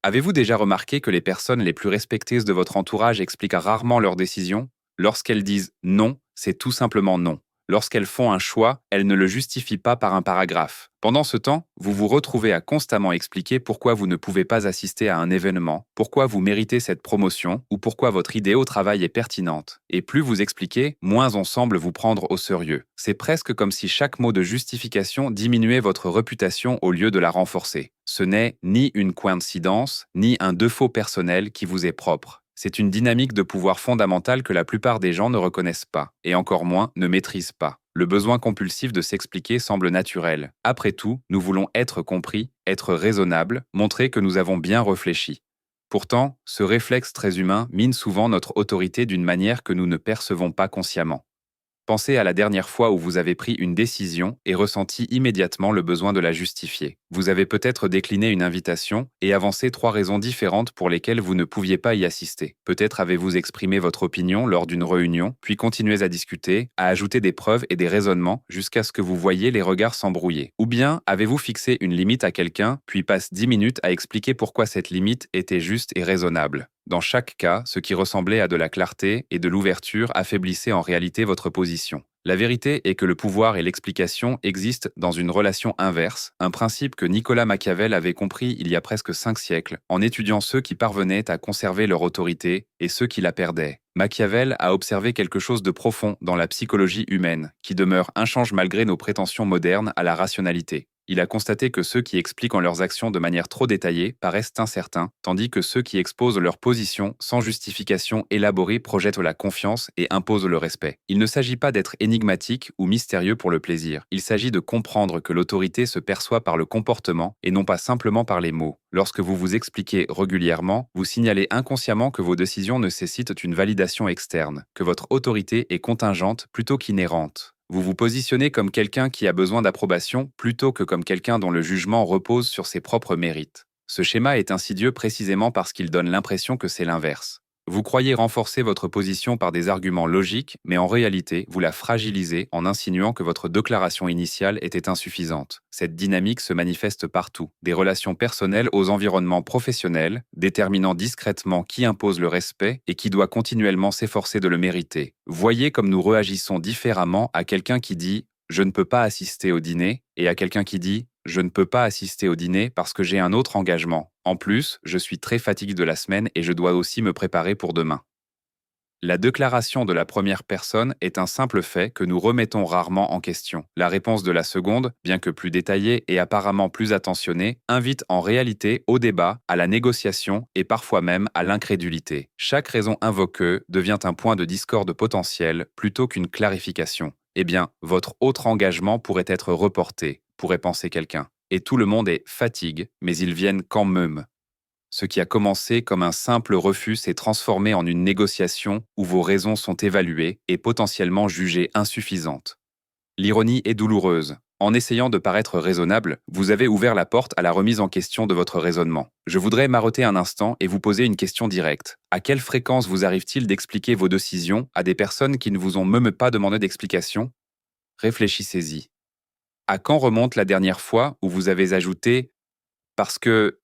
Avez-vous déjà remarqué que les personnes les plus respectueuses de votre entourage expliquent rarement leurs décisions? Lorsqu'elles disent non, c'est tout simplement non. Lorsqu'elles font un choix, elles ne le justifient pas par un paragraphe. Pendant ce temps, vous vous retrouvez à constamment expliquer pourquoi vous ne pouvez pas assister à un événement, pourquoi vous méritez cette promotion ou pourquoi votre idée au travail est pertinente. Et plus vous expliquez, moins on semble vous prendre au sérieux. C'est presque comme si chaque mot de justification diminuait votre réputation au lieu de la renforcer. Ce n'est ni une coïncidence, ni un défaut personnel qui vous est propre. C'est une dynamique de pouvoir fondamentale que la plupart des gens ne reconnaissent pas, et encore moins ne maîtrisent pas. Le besoin compulsif de s'expliquer semble naturel. Après tout, nous voulons être compris, être raisonnables, montrer que nous avons bien réfléchi. Pourtant, ce réflexe très humain mine souvent notre autorité d'une manière que nous ne percevons pas consciemment. Pensez à la dernière fois où vous avez pris une décision et ressenti immédiatement le besoin de la justifier. Vous avez peut-être décliné une invitation et avancé 3 raisons différentes pour lesquelles vous ne pouviez pas y assister. Peut-être avez-vous exprimé votre opinion lors d'une réunion, puis continuez à discuter, à ajouter des preuves et des raisonnements jusqu'à ce que vous voyiez les regards s'embrouiller. Ou bien avez-vous fixé une limite à quelqu'un, puis passe 10 minutes à expliquer pourquoi cette limite était juste et raisonnable. Dans chaque cas, ce qui ressemblait à de la clarté et de l'ouverture affaiblissait en réalité votre position. La vérité est que le pouvoir et l'explication existent dans une relation inverse, un principe que Nicolas Machiavel avait compris il y a presque 5 siècles, en étudiant ceux qui parvenaient à conserver leur autorité et ceux qui la perdaient. Machiavel a observé quelque chose de profond dans la psychologie humaine, qui demeure inchangé malgré nos prétentions modernes à la rationalité. Il a constaté que ceux qui expliquent en leurs actions de manière trop détaillée paraissent incertains, tandis que ceux qui exposent leur position sans justification élaborée projettent la confiance et imposent le respect. Il ne s'agit pas d'être énigmatique ou mystérieux pour le plaisir. Il s'agit de comprendre que l'autorité se perçoit par le comportement et non pas simplement par les mots. Lorsque vous vous expliquez régulièrement, vous signalez inconsciemment que vos décisions nécessitent une validation externe, que votre autorité est contingente plutôt qu'inhérente. Vous vous positionnez comme quelqu'un qui a besoin d'approbation plutôt que comme quelqu'un dont le jugement repose sur ses propres mérites. Ce schéma est insidieux précisément parce qu'il donne l'impression que c'est l'inverse. Vous croyez renforcer votre position par des arguments logiques, mais en réalité, vous la fragilisez en insinuant que votre déclaration initiale était insuffisante. Cette dynamique se manifeste partout, des relations personnelles aux environnements professionnels, déterminant discrètement qui impose le respect et qui doit continuellement s'efforcer de le mériter. Voyez comme nous réagissons différemment à quelqu'un qui dit « je ne peux pas assister au dîner » et à quelqu'un qui dit « je ne peux pas assister au dîner parce que j'ai un autre engagement. En plus, je suis très fatigué de la semaine et je dois aussi me préparer pour demain. » La déclaration de la première personne est un simple fait que nous remettons rarement en question. La réponse de la seconde, bien que plus détaillée et apparemment plus attentionnée, invite en réalité au débat, à la négociation et parfois même à l'incrédulité. Chaque raison invoquée devient un point de discorde potentiel plutôt qu'une clarification. Eh bien, votre autre engagement pourrait être reporté, pourrait penser quelqu'un. Et tout le monde est fatigue, mais ils viennent quand même. Ce qui a commencé comme un simple refus s'est transformé en une négociation où vos raisons sont évaluées et potentiellement jugées insuffisantes. L'ironie est douloureuse. En essayant de paraître raisonnable, vous avez ouvert la porte à la remise en question de votre raisonnement. Je voudrais m'arrêter un instant et vous poser une question directe. À quelle fréquence vous arrive-t-il d'expliquer vos décisions à des personnes qui ne vous ont même pas demandé d'explication? Réfléchissez-y. À quand remonte la dernière fois où vous avez ajouté «parce que»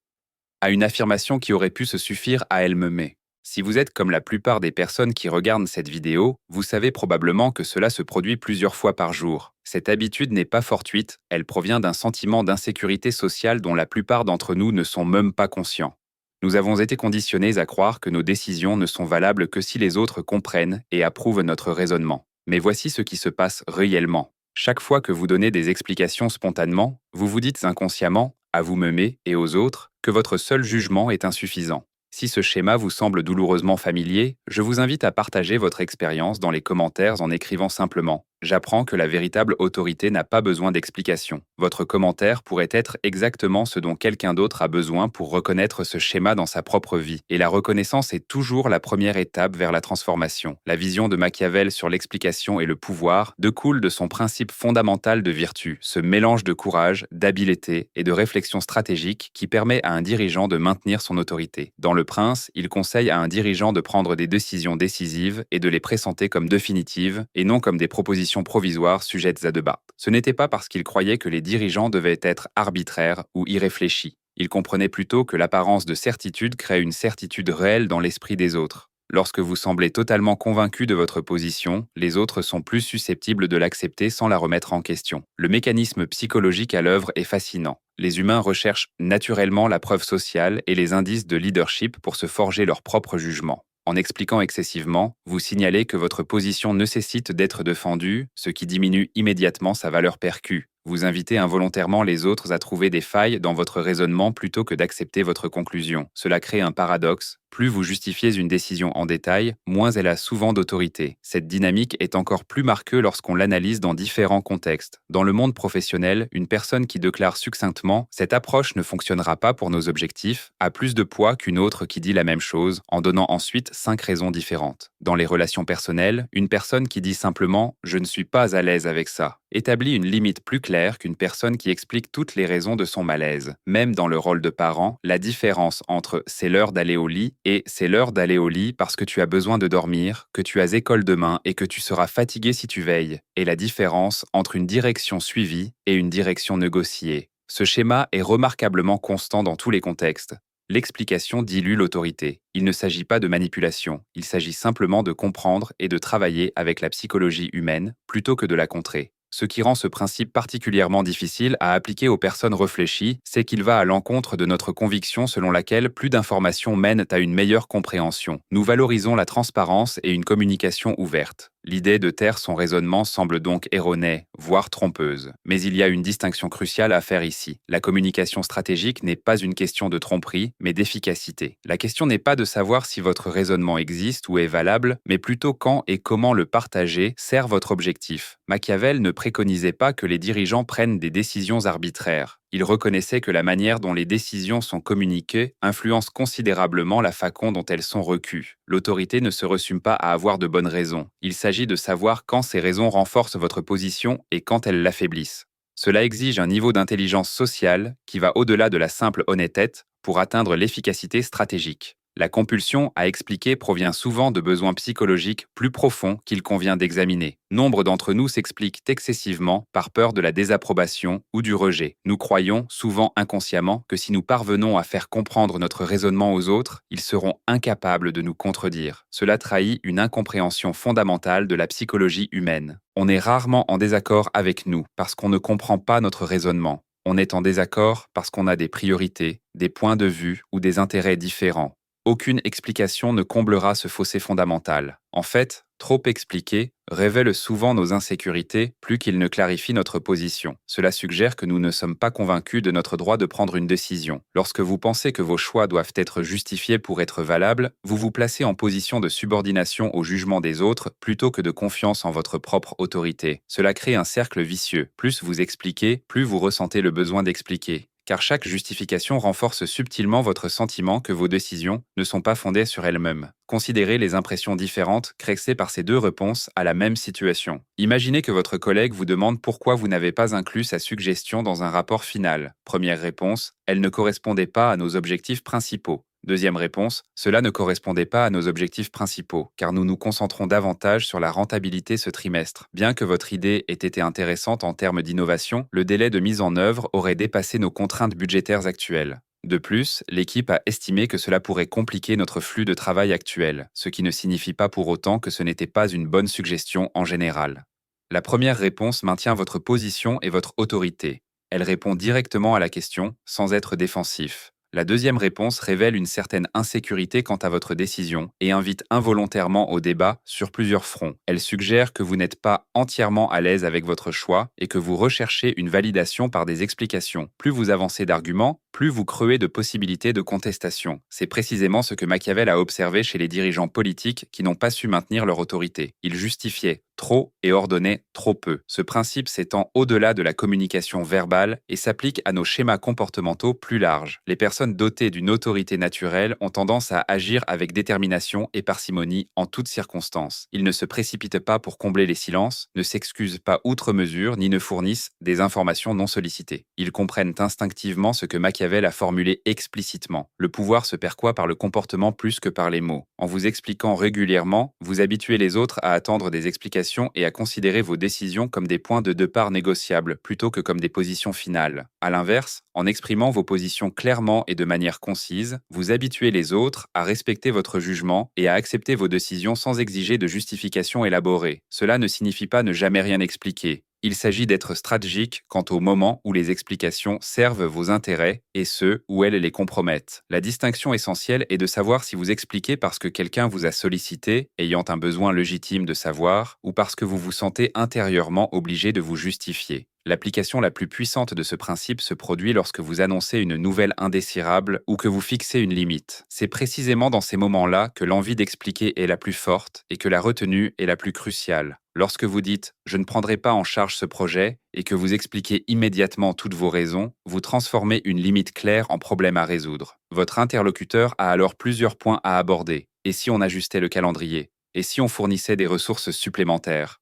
à une affirmation qui aurait pu se suffire à elle-même? Si vous êtes comme la plupart des personnes qui regardent cette vidéo, vous savez probablement que cela se produit plusieurs fois par jour. Cette habitude n'est pas fortuite, elle provient d'un sentiment d'insécurité sociale dont la plupart d'entre nous ne sont même pas conscients. Nous avons été conditionnés à croire que nos décisions ne sont valables que si les autres comprennent et approuvent notre raisonnement. Mais voici ce qui se passe réellement. Chaque fois que vous donnez des explications spontanément, vous vous dites inconsciemment, à vous-même et aux autres, que votre seul jugement est insuffisant. Si ce schéma vous semble douloureusement familier, je vous invite à partager votre expérience dans les commentaires en écrivant simplement « J'apprends que la véritable autorité n'a pas besoin d'explication ». Votre commentaire pourrait être exactement ce dont quelqu'un d'autre a besoin pour reconnaître ce schéma dans sa propre vie. Et la reconnaissance est toujours la première étape vers la transformation. La vision de Machiavel sur l'explication et le pouvoir découle de son principe fondamental de vertu, ce mélange de courage, d'habileté et de réflexion stratégique qui permet à un dirigeant de maintenir son autorité. Dans Le Prince, il conseille à un dirigeant de prendre des décisions décisives et de les présenter comme définitives et non comme des propositions provisoires sujettes à débat. Ce n'était pas parce qu'il croyait que les dirigeants devaient être arbitraires ou irréfléchis. Il comprenait plutôt que l'apparence de certitude crée une certitude réelle dans l'esprit des autres. Lorsque vous semblez totalement convaincu de votre position, les autres sont plus susceptibles de l'accepter sans la remettre en question. Le mécanisme psychologique à l'œuvre est fascinant. Les humains recherchent naturellement la preuve sociale et les indices de leadership pour se forger leur propre jugement. En expliquant excessivement, vous signalez que votre position nécessite d'être défendue, ce qui diminue immédiatement sa valeur perçue. Vous invitez involontairement les autres à trouver des failles dans votre raisonnement plutôt que d'accepter votre conclusion. Cela crée un paradoxe. Plus vous justifiez une décision en détail, moins elle a souvent d'autorité. Cette dynamique est encore plus marquée lorsqu'on l'analyse dans différents contextes. Dans le monde professionnel, une personne qui déclare succinctement « cette approche ne fonctionnera pas pour nos objectifs » a plus de poids qu'une autre qui dit la même chose, en donnant ensuite 5 raisons différentes. Dans les relations personnelles, une personne qui dit simplement « je ne suis pas à l'aise avec ça » établit une limite plus claire qu'une personne qui explique toutes les raisons de son malaise. Même dans le rôle de parent, la différence entre « c'est l'heure d'aller au lit » et « c'est l'heure d'aller au lit parce que tu as besoin de dormir, que tu as école demain et que tu seras fatigué si tu veilles » est la différence entre une direction suivie et une direction négociée. Ce schéma est remarquablement constant dans tous les contextes. L'explication dilue l'autorité. Il ne s'agit pas de manipulation, il s'agit simplement de comprendre et de travailler avec la psychologie humaine plutôt que de la contrer. Ce qui rend ce principe particulièrement difficile à appliquer aux personnes réfléchies, c'est qu'il va à l'encontre de notre conviction selon laquelle plus d'informations mènent à une meilleure compréhension. Nous valorisons la transparence et une communication ouverte. L'idée de taire son raisonnement semble donc erronée, voire trompeuse. Mais il y a une distinction cruciale à faire ici. La communication stratégique n'est pas une question de tromperie, mais d'efficacité. La question n'est pas de savoir si votre raisonnement existe ou est valable, mais plutôt quand et comment le partager sert votre objectif. Machiavel ne préconisait pas que les dirigeants prennent des décisions arbitraires. Il reconnaissait que la manière dont les décisions sont communiquées influence considérablement la façon dont elles sont reçues. L'autorité ne se résume pas à avoir de bonnes raisons. Il s'agit de savoir quand ces raisons renforcent votre position et quand elles l'affaiblissent. Cela exige un niveau d'intelligence sociale qui va au-delà de la simple honnêteté pour atteindre l'efficacité stratégique. La compulsion à expliquer provient souvent de besoins psychologiques plus profonds qu'il convient d'examiner. Nombre d'entre nous s'expliquent excessivement par peur de la désapprobation ou du rejet. Nous croyons, souvent inconsciemment, que si nous parvenons à faire comprendre notre raisonnement aux autres, ils seront incapables de nous contredire. Cela trahit une incompréhension fondamentale de la psychologie humaine. On est rarement en désaccord avec nous parce qu'on ne comprend pas notre raisonnement. On est en désaccord parce qu'on a des priorités, des points de vue ou des intérêts différents. Aucune explication ne comblera ce fossé fondamental. En fait, trop expliquer révèle souvent nos insécurités plus qu'il ne clarifie notre position. Cela suggère que nous ne sommes pas convaincus de notre droit de prendre une décision. Lorsque vous pensez que vos choix doivent être justifiés pour être valables, vous vous placez en position de subordination au jugement des autres plutôt que de confiance en votre propre autorité. Cela crée un cercle vicieux. Plus vous expliquez, plus vous ressentez le besoin d'expliquer. Car chaque justification renforce subtilement votre sentiment que vos décisions ne sont pas fondées sur elles-mêmes. Considérez les impressions différentes créées par ces deux réponses à la même situation. Imaginez que votre collègue vous demande pourquoi vous n'avez pas inclus sa suggestion dans un rapport final. Première réponse, elle ne correspondait pas à nos objectifs principaux. Deuxième réponse, cela ne correspondait pas à nos objectifs principaux, car nous nous concentrons davantage sur la rentabilité ce trimestre. Bien que votre idée ait été intéressante en termes d'innovation, le délai de mise en œuvre aurait dépassé nos contraintes budgétaires actuelles. De plus, l'équipe a estimé que cela pourrait compliquer notre flux de travail actuel, ce qui ne signifie pas pour autant que ce n'était pas une bonne suggestion en général. La première réponse maintient votre position et votre autorité. Elle répond directement à la question, sans être défensif. La deuxième réponse révèle une certaine insécurité quant à votre décision et invite involontairement au débat sur plusieurs fronts. Elle suggère que vous n'êtes pas entièrement à l'aise avec votre choix et que vous recherchez une validation par des explications. Plus vous avancez d'arguments, plus vous creuez de possibilités de contestation. C'est précisément ce que Machiavel a observé chez les dirigeants politiques qui n'ont pas su maintenir leur autorité. Ils justifiaient trop et ordonnaient trop peu. Ce principe s'étend au-delà de la communication verbale et s'applique à nos schémas comportementaux plus larges. Les personnes dotées d'une autorité naturelle ont tendance à agir avec détermination et parcimonie en toutes circonstances. Ils ne se précipitent pas pour combler les silences, ne s'excusent pas outre mesure ni ne fournissent des informations non sollicitées. Ils comprennent instinctivement ce que Machiavel Machiavel a formulé explicitement. Le pouvoir se perçoit par le comportement plus que par les mots. En vous expliquant régulièrement, vous habituez les autres à attendre des explications et à considérer vos décisions comme des points de départ négociables plutôt que comme des positions finales. À l'inverse, en exprimant vos positions clairement et de manière concise, vous habituez les autres à respecter votre jugement et à accepter vos décisions sans exiger de justifications élaborées. Cela ne signifie pas ne jamais rien expliquer. Il s'agit d'être stratégique quant au moment où les explications servent vos intérêts et ceux où elles les compromettent. La distinction essentielle est de savoir si vous expliquez parce que quelqu'un vous a sollicité, ayant un besoin légitime de savoir, ou parce que vous vous sentez intérieurement obligé de vous justifier. L'application la plus puissante de ce principe se produit lorsque vous annoncez une nouvelle indésirable ou que vous fixez une limite. C'est précisément dans ces moments-là que l'envie d'expliquer est la plus forte et que la retenue est la plus cruciale. Lorsque vous dites « je ne prendrai pas en charge ce projet » et que vous expliquez immédiatement toutes vos raisons, vous transformez une limite claire en problème à résoudre. Votre interlocuteur a alors plusieurs points à aborder. Et si on ajustait le calendrier? Et si on fournissait des ressources supplémentaires?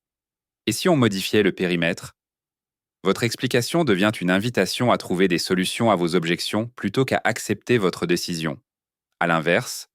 Et si on modifiait le périmètre? Votre explication devient une invitation à trouver des solutions à vos objections plutôt qu'à accepter votre décision. À l'inverse,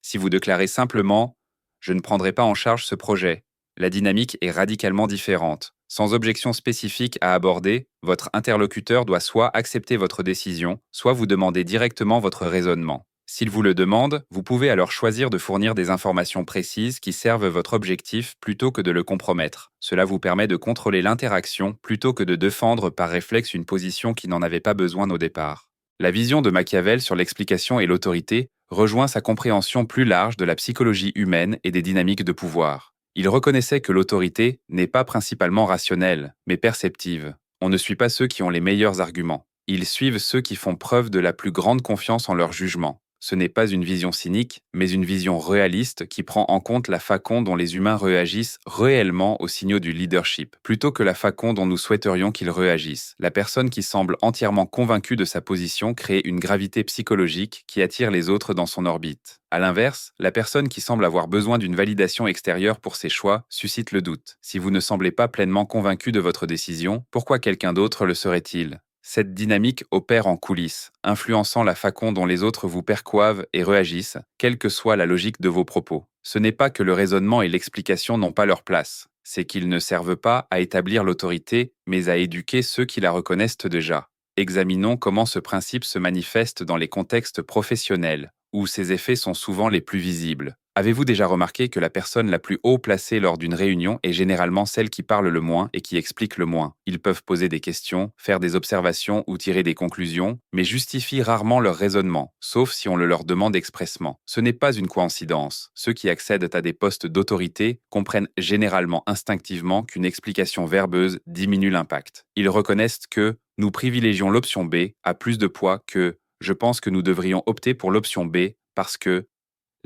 si vous déclarez simplement « je ne prendrai pas en charge ce projet », la dynamique est radicalement différente. Sans objection spécifique à aborder, votre interlocuteur doit soit accepter votre décision, soit vous demander directement votre raisonnement. S'il vous le demande, vous pouvez alors choisir de fournir des informations précises qui servent votre objectif plutôt que de le compromettre. Cela vous permet de contrôler l'interaction plutôt que de défendre par réflexe une position qui n'en avait pas besoin au départ. La vision de Machiavel sur l'explication et l'autorité rejoint sa compréhension plus large de la psychologie humaine et des dynamiques de pouvoir. Il reconnaissait que l'autorité n'est pas principalement rationnelle, mais perceptive. On ne suit pas ceux qui ont les meilleurs arguments. Ils suivent ceux qui font preuve de la plus grande confiance en leur jugement. Ce n'est pas une vision cynique, mais une vision réaliste qui prend en compte la façon dont les humains réagissent réellement aux signaux du leadership, plutôt que la façon dont nous souhaiterions qu'ils réagissent. La personne qui semble entièrement convaincue de sa position crée une gravité psychologique qui attire les autres dans son orbite. À l'inverse, la personne qui semble avoir besoin d'une validation extérieure pour ses choix suscite le doute. Si vous ne semblez pas pleinement convaincu de votre décision, pourquoi quelqu'un d'autre le serait-il ? Cette dynamique opère en coulisses, influençant la façon dont les autres vous perçoivent et réagissent, quelle que soit la logique de vos propos. Ce n'est pas que le raisonnement et l'explication n'ont pas leur place, c'est qu'ils ne servent pas à établir l'autorité, mais à éduquer ceux qui la reconnaissent déjà. Examinons comment ce principe se manifeste dans les contextes professionnels, où ses effets sont souvent les plus visibles. Avez-vous déjà remarqué que la personne la plus haut placée lors d'une réunion est généralement celle qui parle le moins et qui explique le moins? Ils peuvent poser des questions, faire des observations ou tirer des conclusions, mais justifient rarement leur raisonnement, sauf si on le leur demande expressement. Ce n'est pas une coïncidence. Ceux qui accèdent à des postes d'autorité comprennent généralement instinctivement qu'une explication verbeuse diminue l'impact. Ils reconnaissent que nous privilégions l'option B à plus de poids que je pense que nous devrions opter pour l'option B parce que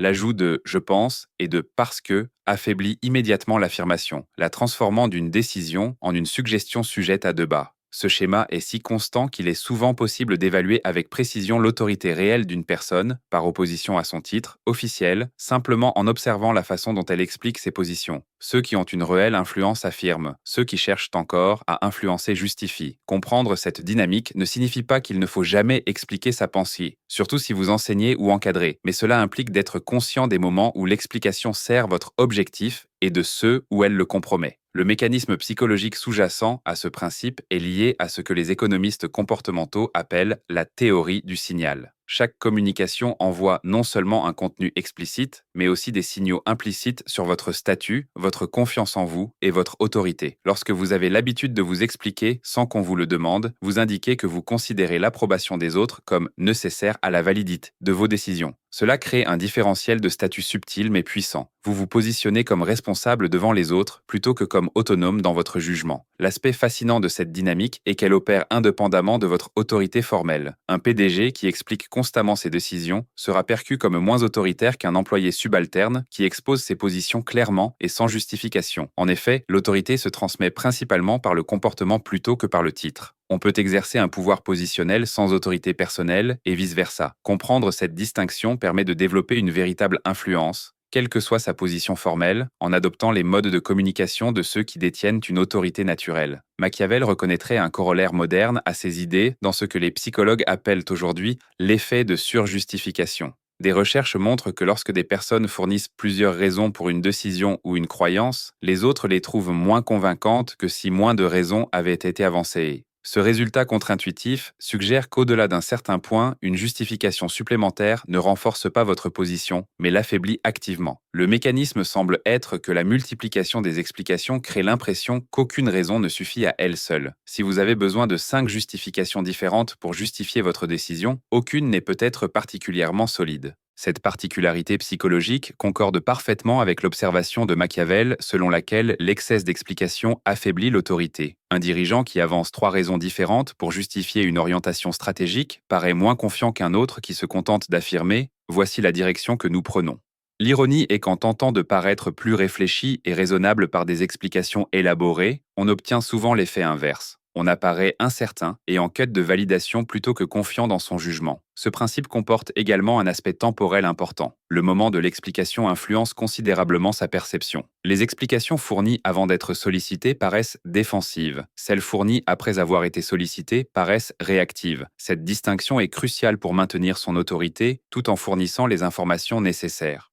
l'ajout de je pense et de parce que affaiblit immédiatement l'affirmation, la transformant d'une décision en une suggestion sujette à débat. Ce schéma est si constant qu'il est souvent possible d'évaluer avec précision l'autorité réelle d'une personne, par opposition à son titre, officiel, simplement en observant la façon dont elle explique ses positions. Ceux qui ont une réelle influence affirment, ceux qui cherchent encore à influencer justifient. Comprendre cette dynamique ne signifie pas qu'il ne faut jamais expliquer sa pensée, surtout si vous enseignez ou encadrez, mais cela implique d'être conscient des moments où l'explication sert votre objectif et de ceux où elle le compromet. Le mécanisme psychologique sous-jacent à ce principe est lié à ce que les économistes comportementaux appellent la théorie du signal. Chaque communication envoie non seulement un contenu explicite, mais aussi des signaux implicites sur votre statut, votre confiance en vous et votre autorité. Lorsque vous avez l'habitude de vous expliquer sans qu'on vous le demande, vous indiquez que vous considérez l'approbation des autres comme nécessaire à la validité de vos décisions. Cela crée un différentiel de statut subtil mais puissant. Vous vous positionnez comme responsable devant les autres plutôt que comme autonome dans votre jugement. L'aspect fascinant de cette dynamique est qu'elle opère indépendamment de votre autorité formelle. Un PDG qui explique constamment ses décisions sera perçu comme moins autoritaire qu'un employé subalterne qui expose ses positions clairement et sans justification. En effet, l'autorité se transmet principalement par le comportement plutôt que par le titre. On peut exercer un pouvoir positionnel sans autorité personnelle et vice-versa. Comprendre cette distinction permet de développer une véritable influence, quelle que soit sa position formelle, en adoptant les modes de communication de ceux qui détiennent une autorité naturelle. Machiavel reconnaîtrait un corollaire moderne à ces idées dans ce que les psychologues appellent aujourd'hui l'effet de surjustification. Des recherches montrent que lorsque des personnes fournissent plusieurs raisons pour une décision ou une croyance, les autres les trouvent moins convaincantes que si moins de raisons avaient été avancées. Ce résultat contre-intuitif suggère qu'au-delà d'un certain point, une justification supplémentaire ne renforce pas votre position, mais l'affaiblit activement. Le mécanisme semble être que la multiplication des explications crée l'impression qu'aucune raison ne suffit à elle seule. Si vous avez besoin de 5 justifications différentes pour justifier votre décision, aucune n'est peut-être particulièrement solide. Cette particularité psychologique concorde parfaitement avec l'observation de Machiavel selon laquelle l'excès d'explication affaiblit l'autorité. Un dirigeant qui avance 3 raisons différentes pour justifier une orientation stratégique paraît moins confiant qu'un autre qui se contente d'affirmer « voici la direction que nous prenons ». L'ironie est qu'en tentant de paraître plus réfléchi et raisonnable par des explications élaborées, on obtient souvent l'effet inverse. On apparaît incertain et en quête de validation plutôt que confiant dans son jugement. Ce principe comporte également un aspect temporel important. Le moment de l'explication influence considérablement sa perception. Les explications fournies avant d'être sollicitées paraissent défensives. Celles fournies après avoir été sollicitées paraissent réactives. Cette distinction est cruciale pour maintenir son autorité tout en fournissant les informations nécessaires.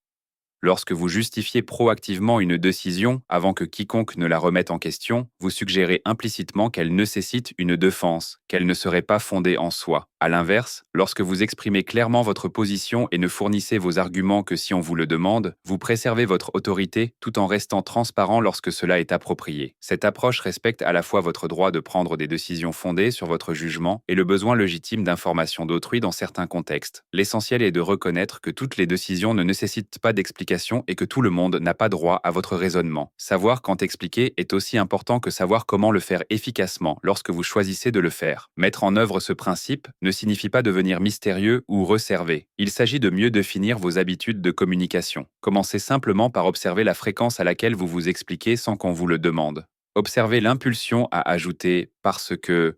Lorsque vous justifiez proactivement une décision avant que quiconque ne la remette en question, vous suggérez implicitement qu'elle nécessite une défense, qu'elle ne serait pas fondée en soi. À l'inverse, lorsque vous exprimez clairement votre position et ne fournissez vos arguments que si on vous le demande, vous préservez votre autorité tout en restant transparent lorsque cela est approprié. Cette approche respecte à la fois votre droit de prendre des décisions fondées sur votre jugement et le besoin légitime d'information d'autrui dans certains contextes. L'essentiel est de reconnaître que toutes les décisions ne nécessitent pas d'explication et que tout le monde n'a pas droit à votre raisonnement. Savoir quand expliquer est aussi important que savoir comment le faire efficacement lorsque vous choisissez de le faire. Mettre en œuvre ce principe ne signifie pas devenir mystérieux ou reservé. Il s'agit de mieux définir vos habitudes de communication. Commencez simplement par observer la fréquence à laquelle vous vous expliquez sans qu'on vous le demande. Observez l'impulsion à ajouter « parce que »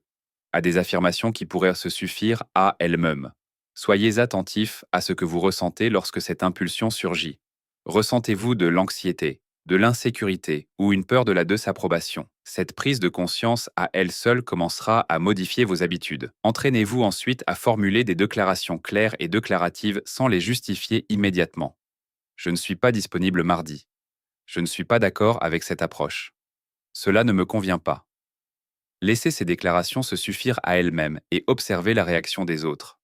à des affirmations qui pourraient se suffire à elles-mêmes. Soyez attentif à ce que vous ressentez lorsque cette impulsion surgit. Ressentez-vous de l'anxiété, de l'insécurité ou une peur de la désapprobation? Cette prise de conscience à elle seule commencera à modifier vos habitudes. Entraînez-vous ensuite à formuler des déclarations claires et déclaratives sans les justifier immédiatement. Je ne suis pas disponible mardi. Je ne suis pas d'accord avec cette approche. Cela ne me convient pas. Laissez ces déclarations se suffire à elles-mêmes et observez la réaction des autres.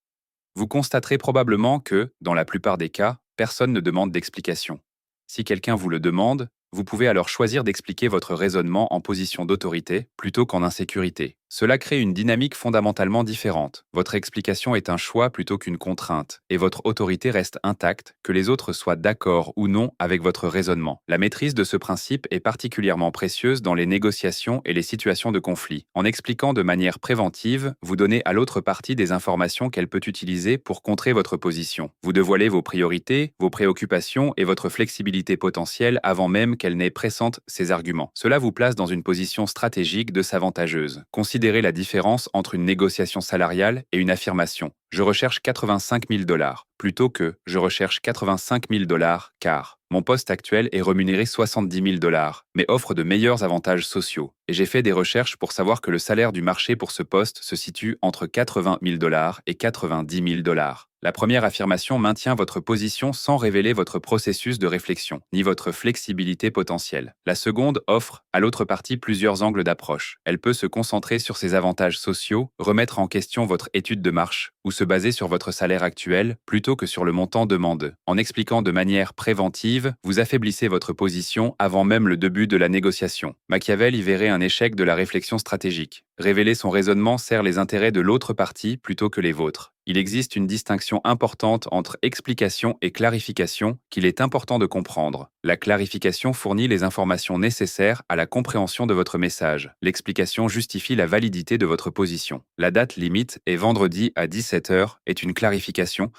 Vous constaterez probablement que, dans la plupart des cas, personne ne demande d'explication. Si quelqu'un vous le demande, vous pouvez alors choisir d'expliquer votre raisonnement en position d'autorité plutôt qu'en insécurité. Cela crée une dynamique fondamentalement différente. Votre explication est un choix plutôt qu'une contrainte, et votre autorité reste intacte, que les autres soient d'accord ou non avec votre raisonnement. La maîtrise de ce principe est particulièrement précieuse dans les négociations et les situations de conflit. En expliquant de manière préventive, vous donnez à l'autre partie des informations qu'elle peut utiliser pour contrer votre position. Vous dévoilez vos priorités, vos préoccupations et votre flexibilité potentielle avant même qu'elle n'ait pressente ses arguments. Cela vous place dans une position stratégique désavantageuse. Considérez la différence entre une négociation salariale et une affirmation. Je recherche 85 000 $, plutôt que je recherche 85 000 $ car mon poste actuel est rémunéré 70 000 $, mais offre de meilleurs avantages sociaux. Et j'ai fait des recherches pour savoir que le salaire du marché pour ce poste se situe entre 80 000 $ et 90 000 $. La première affirmation maintient votre position sans révéler votre processus de réflexion, ni votre flexibilité potentielle. La seconde offre à l'autre partie plusieurs angles d'approche. Elle peut se concentrer sur ses avantages sociaux, remettre en question votre étude de marche, ou se baser sur votre salaire actuel plutôt que sur le montant demandé. En expliquant de manière préventive, vous affaiblissez votre position avant même le début de la négociation. Machiavel y verrait un échec de la réflexion stratégique. Révéler son raisonnement sert les intérêts de l'autre partie plutôt que les vôtres. Il existe une distinction importante entre explication et clarification qu'il est important de comprendre. La clarification fournit les informations nécessaires à la compréhension de votre message. L'explication justifie la validité de votre position. La date limite est vendredi à 17 h est une clarification.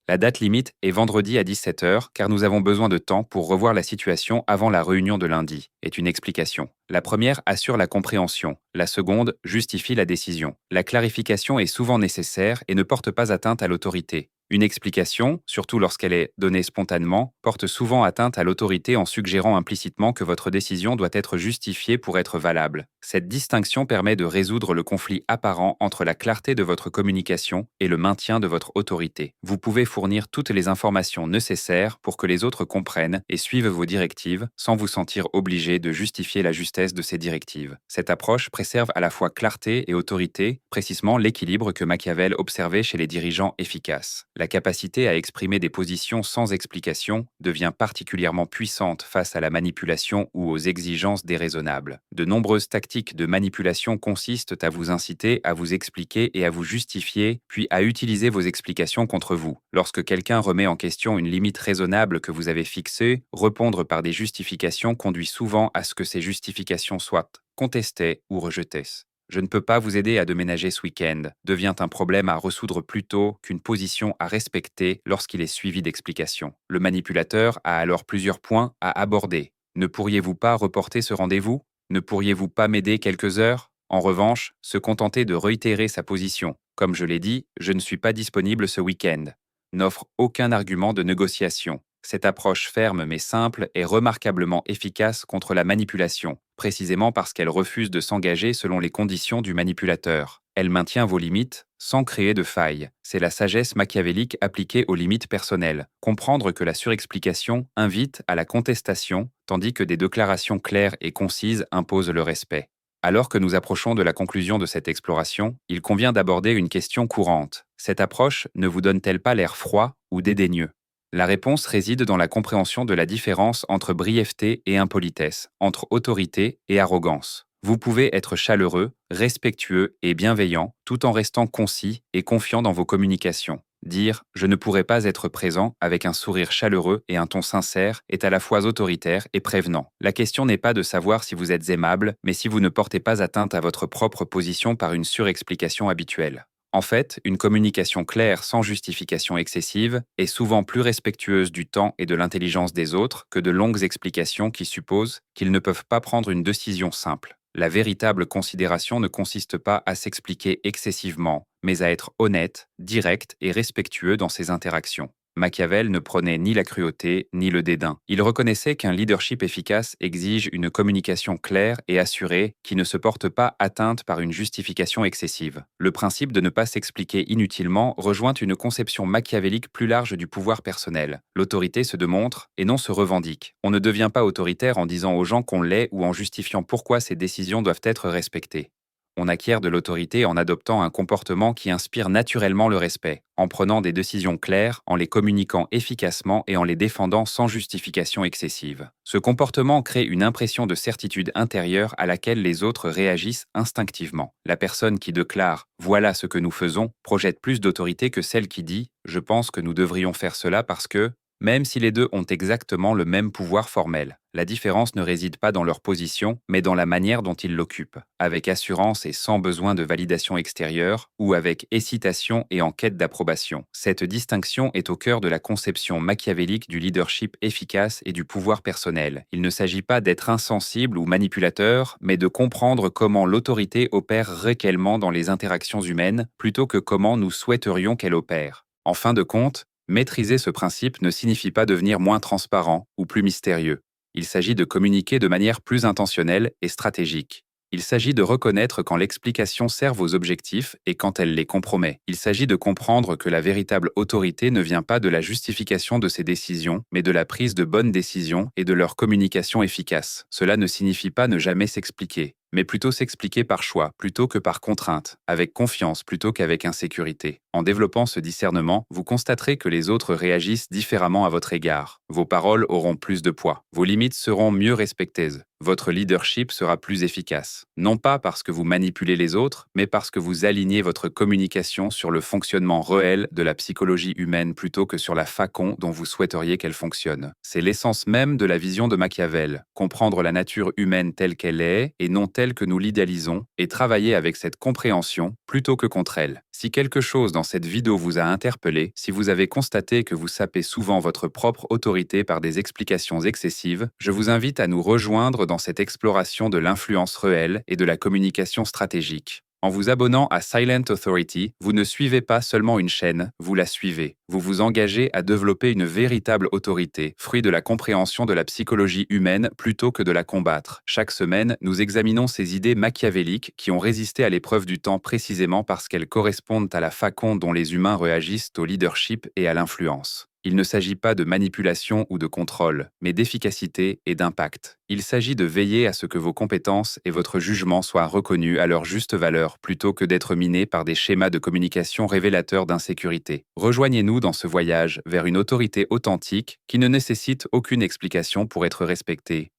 La date limite est vendredi à 17 h car nous avons besoin de temps pour revoir la situation avant la réunion de lundi, est une explication. La première assure la compréhension, la seconde justifie la décision. La clarification est souvent nécessaire et ne porte pas atteinte à l'autorité. Une explication, surtout lorsqu'elle est donnée spontanément, porte souvent atteinte à l'autorité en suggérant implicitement que votre décision doit être justifiée pour être valable. Cette distinction permet de résoudre le conflit apparent entre la clarté de votre communication et le maintien de votre autorité. Vous pouvez fournir toutes les informations nécessaires pour que les autres comprennent et suivent vos directives sans vous sentir obligé de justifier la justesse de ces directives. Cette approche préserve à la fois clarté et autorité, précisément l'équilibre que Machiavel observait chez les dirigeants efficaces. La capacité à exprimer des positions sans explication devient particulièrement puissante face à la manipulation ou aux exigences déraisonnables. De nombreuses tactiques de manipulation consistent à vous inciter à vous expliquer et à vous justifier, puis à utiliser vos explications contre vous. Lorsque quelqu'un remet en question une limite raisonnable que vous avez fixée, répondre par des justifications conduit souvent à ce que ces justifications soient contestées ou rejetées. Je ne peux pas vous aider à déménager ce week-end devient un problème à résoudre plutôt qu'une position à respecter lorsqu'il est suivi d'explications. Le manipulateur a alors plusieurs points à aborder. Ne pourriez-vous pas reporter ce rendez-vous? Ne pourriez-vous pas m'aider quelques heures? En revanche, se contenter de réitérer sa position. Comme je l'ai dit, je ne suis pas disponible ce week-end. N'offre aucun argument de négociation. Cette approche ferme mais simple est remarquablement efficace contre la manipulation, précisément parce qu'elle refuse de s'engager selon les conditions du manipulateur. Elle maintient vos limites sans créer de failles. C'est la sagesse machiavélique appliquée aux limites personnelles. Comprendre que la surexplication invite à la contestation, tandis que des déclarations claires et concises imposent le respect. Alors que nous approchons de la conclusion de cette exploration, il convient d'aborder une question courante. Cette approche ne vous donne-t-elle pas l'air froid ou dédaigneux? La réponse réside dans la compréhension de la différence entre brièveté et impolitesse, entre autorité et arrogance. Vous pouvez être chaleureux, respectueux et bienveillant tout en restant concis et confiant dans vos communications. Dire « je ne pourrai pas être présent » avec un sourire chaleureux et un ton sincère est à la fois autoritaire et prévenant. La question n'est pas de savoir si vous êtes aimable, mais si vous ne portez pas atteinte à votre propre position par une surexplication habituelle. En fait, une communication claire sans justification excessive est souvent plus respectueuse du temps et de l'intelligence des autres que de longues explications qui supposent qu'ils ne peuvent pas prendre une décision simple. La véritable considération ne consiste pas à s'expliquer excessivement, mais à être honnête, direct et respectueux dans ses interactions. Machiavel ne prônait ni la cruauté ni le dédain. Il reconnaissait qu'un leadership efficace exige une communication claire et assurée qui ne se porte pas atteinte par une justification excessive. Le principe de ne pas s'expliquer inutilement rejoint une conception machiavélique plus large du pouvoir personnel. L'autorité se démontre et non se revendique. On ne devient pas autoritaire en disant aux gens qu'on l'est ou en justifiant pourquoi ces décisions doivent être respectées. On acquiert de l'autorité en adoptant un comportement qui inspire naturellement le respect, en prenant des décisions claires, en les communiquant efficacement et en les défendant sans justification excessive. Ce comportement crée une impression de certitude intérieure à laquelle les autres réagissent instinctivement. La personne qui déclare « voilà ce que nous faisons » projette plus d'autorité que celle qui dit « je pense que nous devrions faire cela parce que », même si les deux ont exactement le même pouvoir formel. La différence ne réside pas dans leur position, mais dans la manière dont ils l'occupent, avec assurance et sans besoin de validation extérieure, ou avec hésitation et en quête d'approbation. Cette distinction est au cœur de la conception machiavélique du leadership efficace et du pouvoir personnel. Il ne s'agit pas d'être insensible ou manipulateur, mais de comprendre comment l'autorité opère réellement dans les interactions humaines, plutôt que comment nous souhaiterions qu'elle opère. En fin de compte, maîtriser ce principe ne signifie pas devenir moins transparent ou plus mystérieux. Il s'agit de communiquer de manière plus intentionnelle et stratégique. Il s'agit de reconnaître quand l'explication sert vos objectifs et quand elle les compromet. Il s'agit de comprendre que la véritable autorité ne vient pas de la justification de ses décisions, mais de la prise de bonnes décisions et de leur communication efficace. Cela ne signifie pas ne jamais s'expliquer, mais plutôt s'expliquer par choix plutôt que par contrainte, avec confiance plutôt qu'avec insécurité. En développant ce discernement, vous constaterez que les autres réagissent différemment à votre égard. Vos paroles auront plus de poids. Vos limites seront mieux respectées. Votre leadership sera plus efficace. Non pas parce que vous manipulez les autres, mais parce que vous alignez votre communication sur le fonctionnement réel de la psychologie humaine plutôt que sur la façon dont vous souhaiteriez qu'elle fonctionne. C'est l'essence même de la vision de Machiavel. Comprendre la nature humaine telle qu'elle est et non telle que nous l'idéalisons et travailler avec cette compréhension plutôt que contre elle. Si quelque chose dans cette vidéo vous a interpellé, si vous avez constaté que vous sapez souvent votre propre autorité par des explications excessives, je vous invite à nous rejoindre dans cette exploration de l'influence réelle et de la communication stratégique. En vous abonnant à Silent Authority, vous ne suivez pas seulement une chaîne, vous la suivez. Vous vous engagez à développer une véritable autorité, fruit de la compréhension de la psychologie humaine plutôt que de la combattre. Chaque semaine, nous examinons ces idées machiavéliques qui ont résisté à l'épreuve du temps précisément parce qu'elles correspondent à la façon dont les humains réagissent au leadership et à l'influence. Il ne s'agit pas de manipulation ou de contrôle, mais d'efficacité et d'impact. Il s'agit de veiller à ce que vos compétences et votre jugement soient reconnus à leur juste valeur plutôt que d'être minés par des schémas de communication révélateurs d'insécurité. Rejoignez-nous dans ce voyage vers une autorité authentique qui ne nécessite aucune explication pour être respectée.